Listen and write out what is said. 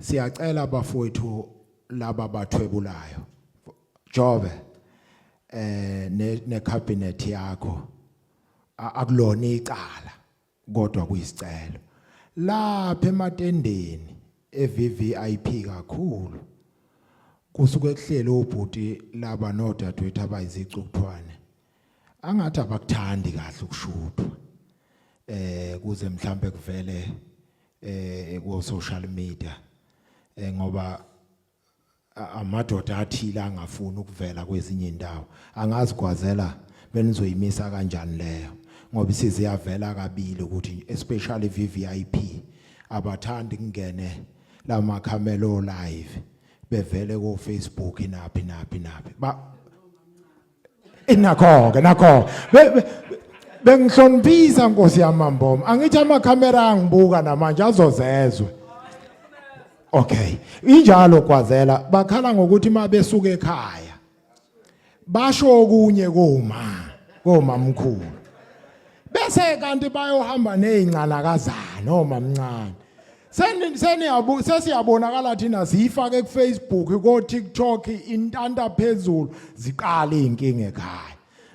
siyacela abafowethu laba bathwebulayo Jobe ne cabinet yakho akulona icala kodwa kuyisicelo lapha ematendeni eVVIP kakhulu kusuke ekuhlele ubhuti laba nodadewethu abayizicukuthwane angathi abakuthandi kahle ukushuthwa kuze mhlambe kuvele ku social media ngoba amadoda athile angafuni ukuvela kwezinye indawo angazi kwazela benizoyimisa kanjani leyo ngoba siziyavela kabili ukuthi especially VVIP abathandi kungene lama camera live bevele ku Facebook naphi ba nakho bengihloniphisa Nkosi yamamboma angithi ama camera angibuka namanje azozezwe. Okay, injalo kwazela bakhala ngokuthi mabesuka ekhaya basho okunye komamkhulu bese kanti bayohamba nezincanakazana nomamncane sesiyabonakala thina siyifake ku Facebook ko TikTok intanta phezulu ziqala izinkinga ekhaya